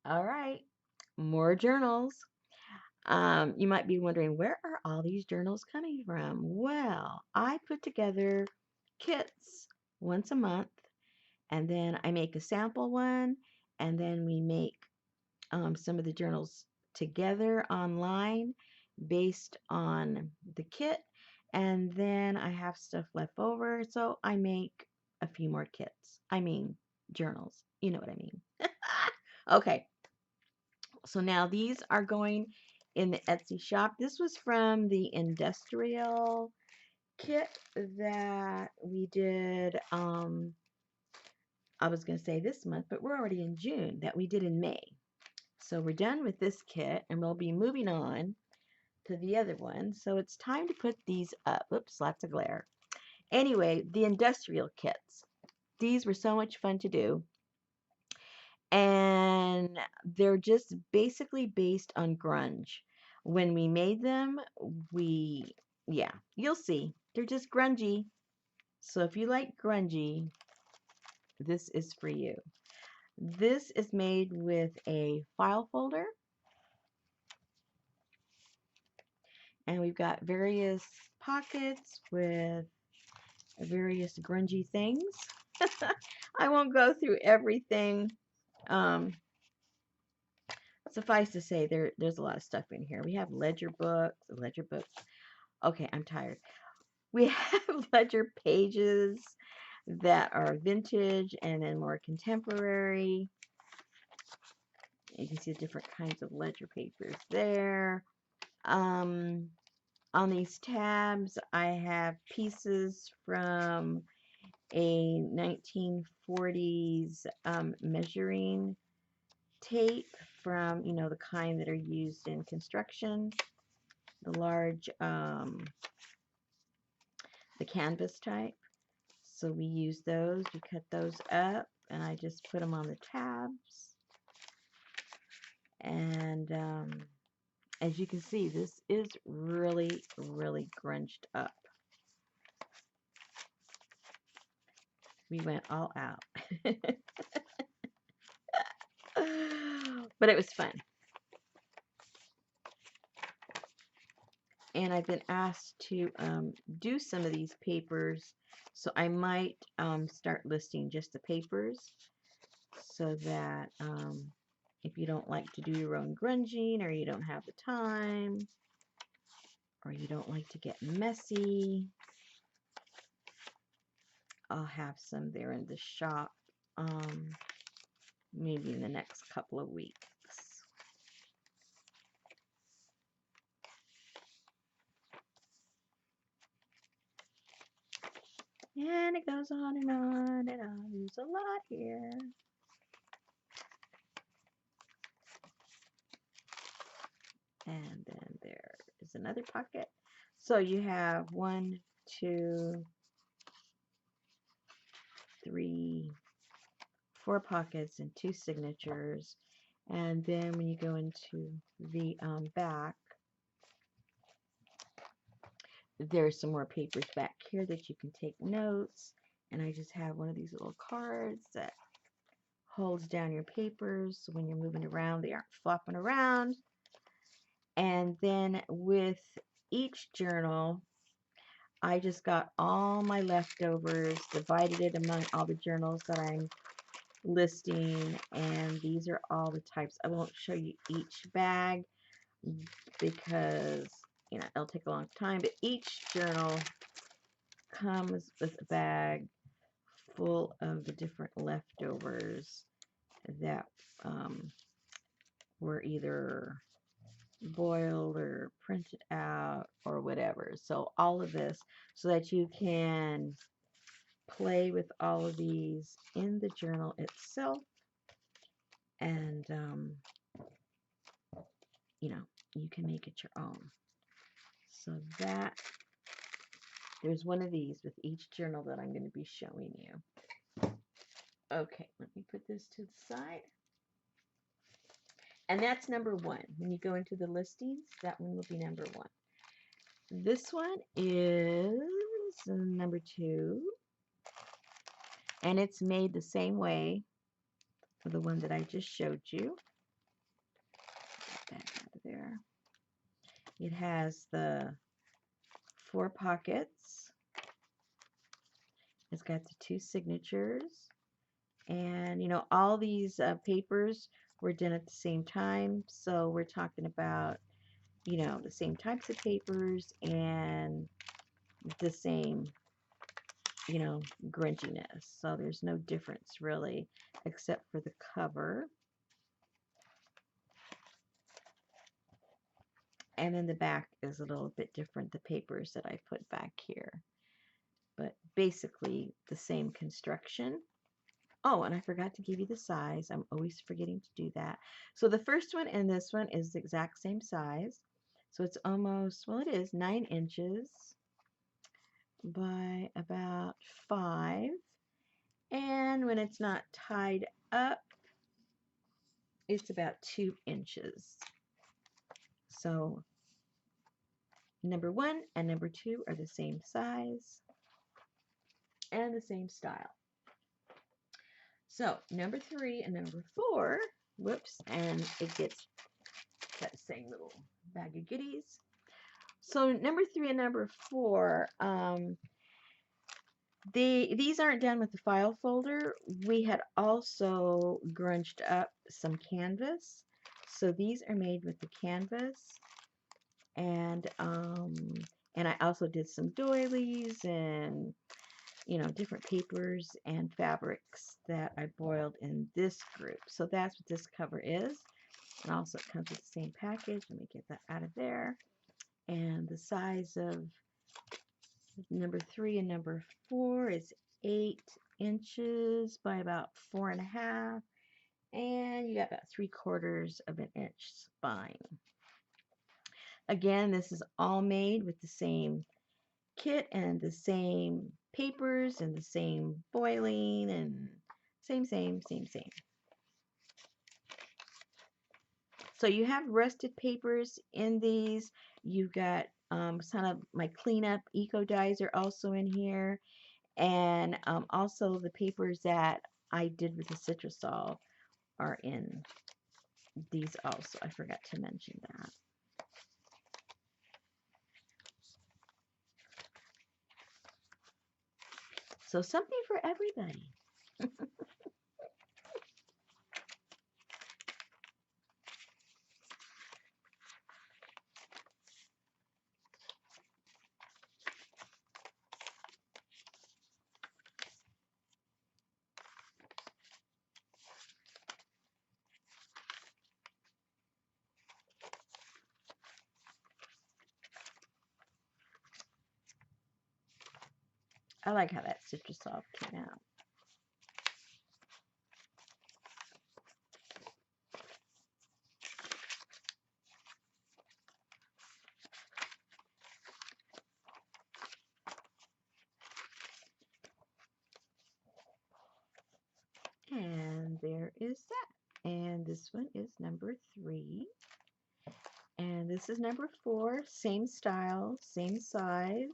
All right, more journals. You might be wondering, where are all these journals coming from? Well, I put together kits once a month, and then I make a sample one, and then we make some of the journals together online based on the kit, and then I have stuff left over, so I make a few more kits. I mean, journals. You know what I mean. Okay, so now these are going in the Etsy shop. This was from the industrial kit that we did. I was going to say this month, but we're already in June, that we did in May. So we're done with this kit and we'll be moving on to the other one. So it's time to put these up. Oops, lots of glare. Anyway, the industrial kits. These were so much fun to do. And they're just basically based on grunge. When we made them, yeah, you'll see. They're just grungy. So if you like grungy, this is for you. This is made with a file folder, and we've got various pockets with various grungy things. I won't go through everything. Um, Suffice to say, there's a lot of stuff in here. We have ledger books, Okay, I'm tired. We have ledger pages that are vintage and then more contemporary. You can see the different kinds of ledger papers there. Um, on these tabs, I have pieces from a 1940s measuring tape from, the kind that are used in construction, the large, the canvas type. So we use those, we cut those up, and I just put them on the tabs. And as you can see, this is really, really grunged up. We went all out. But it was fun. And I've been asked to do some of these papers, so I might start listing just the papers so that if you don't like to do your own grunging, or you don't have the time, or you don't like to get messy, I'll have some there in the shop maybe in the next couple of weeks. And it goes on and on and on. There's a lot here. And then there is another pocket. So you have 1, 2, 3, 4 pockets and 2 signatures. And then when you go into the back, there's some more papers back here that you can take notes. And I just have one of these little cards that holds down your papers, so when you're moving around, they aren't flopping around. And then with each journal, I just got all my leftovers, divided it among all the journals that I'm listing, and these are all the types. I won't show you each bag because it'll take a long time, but each journal comes with a bag full of the different leftovers that were either boiled or printed out or whatever. So all of this, so that you can play with all of these in the journal itself, and you can make it your own. So that there's one of these with each journal that I'm going to be showing you. Okay, let me put this to the side. And that's number 1. When you go into the listings, that one will be number 1. This one is number 2. And it's made the same way for the one that I just showed you. there. It has the 4 pockets. It's got the 2 signatures. And, you know, all these papers were done at the same time. So we're talking about, you know, the same types of papers and the same, you know, grunginess. So there's no difference really, except for the cover. And then the back is a little bit different, the papers that I put back here. But basically the same construction. Oh, and I forgot to give you the size. I'm always forgetting to do that. So the first one and this one is the exact same size. So it's almost, well, it is 9 inches by about 5. And when it's not tied up, it's about 2 inches. So number 1 and number 2 are the same size and the same style. So number 3 and number 4, whoops, and it gets that same little bag of goodies. So number 3 and number 4, these aren't done with the file folder. We had also grunged up some canvas. So these are made with the canvas. And I also did some doilies and, you know, different papers and fabrics that I boiled in this group. So that's what this cover is. And also it comes with the same package. Let me get that out of there. And the size of number 3 and number 4 is 8 inches by about 4.5. And you got about 3/4 of an inch spine. Again, this is all made with the same kit and the same papers and the same foiling and same. So you have rusted papers in these. You've got some of my cleanup eco dyes are also in here. And also the papers that I did with the Citrusol are in these also. I forgot to mention that. So something for everybody. I like how that Citrusol came out. And there is that. And this one is number 3. And this is number 4. Same style, same size,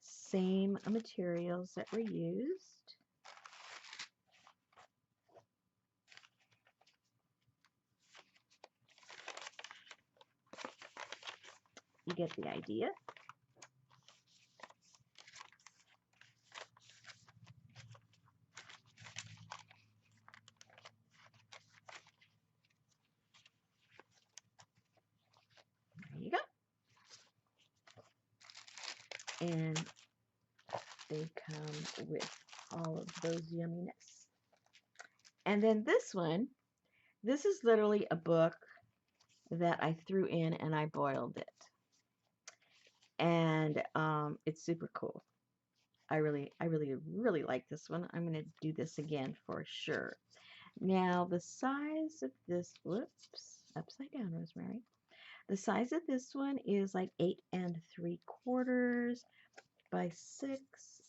same materials that were used. You get the idea. There you go. And they come with all of those yumminess. And then this one, this is literally a book that I threw in and I boiled it. And it's super cool. I really like this one. I'm going to do this again for sure. Now the size of this, whoops, upside down, Rosemary. The size of this one is like 8 3/4 by 6,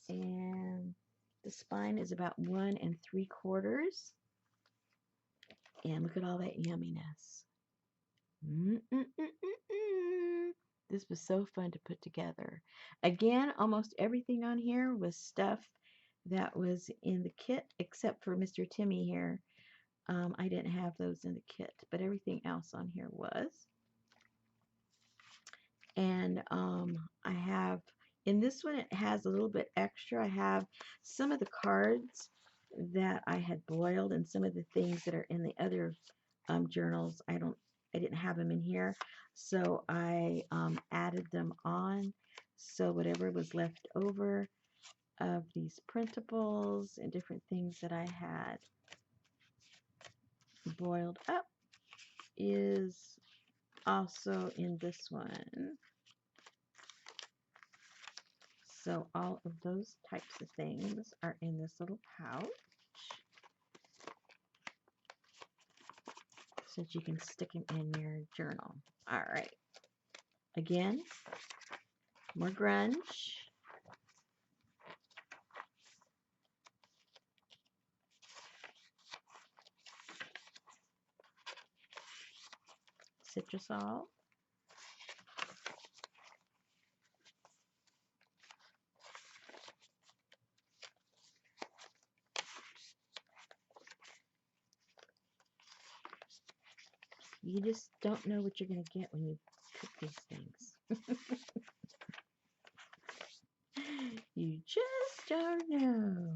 and the spine is about 1 3/4. And look at all that yumminess. This was so fun to put together. Again, almost everything on here was stuff that was in the kit except for Mr. Timmy here. I didn't have those in the kit, but everything else on here was. And I have, in this one, it has a little bit extra. I have some of the cards that I had boiled and some of the things that are in the other journals. I didn't have them in here, so I added them on. So whatever was left over of these printables and different things that I had boiled up is also in this one. So all of those types of things are in this little pouch so that you can stick them in your journal. All right. Again, more grunge. Citrusol. You just don't know what you're going to get when you cook these things. You just don't know.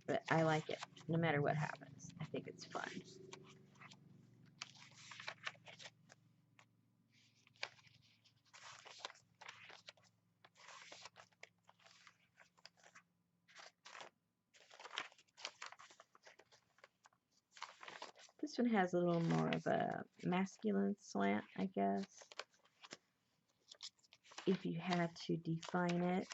But I like it, no matter what happens. I think it's fun. This one has a little more of a masculine slant, I guess, if you had to define it.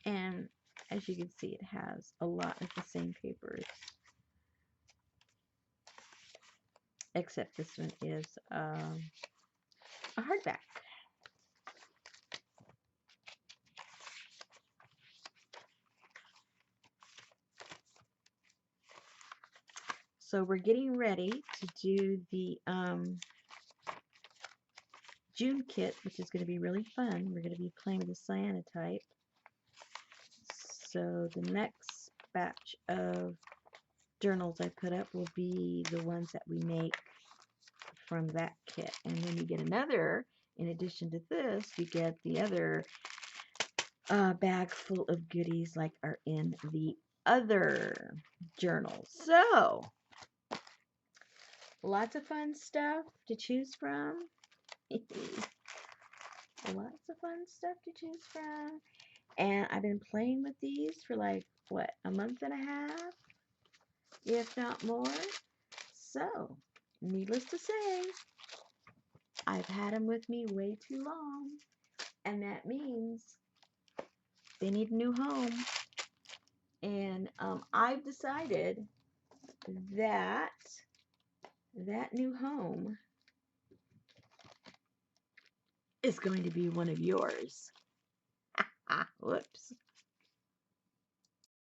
And as you can see, it has a lot of the same papers, except this one is a hardback. So we're getting ready to do the June kit, which is going to be really fun. We're going to be playing with the cyanotype. So the next batch of journals I put up will be the ones that we make from that kit. And then you get another, in addition to this, you get the other bag full of goodies like are in the other journals. So, lots of fun stuff to choose from. Lots of fun stuff to choose from. And I've been playing with these for like, what, a month and a half? If not more. So, needless to say, I've had them with me way too long. And that means they need a new home. And I've decided that that new home is going to be one of yours. Whoops.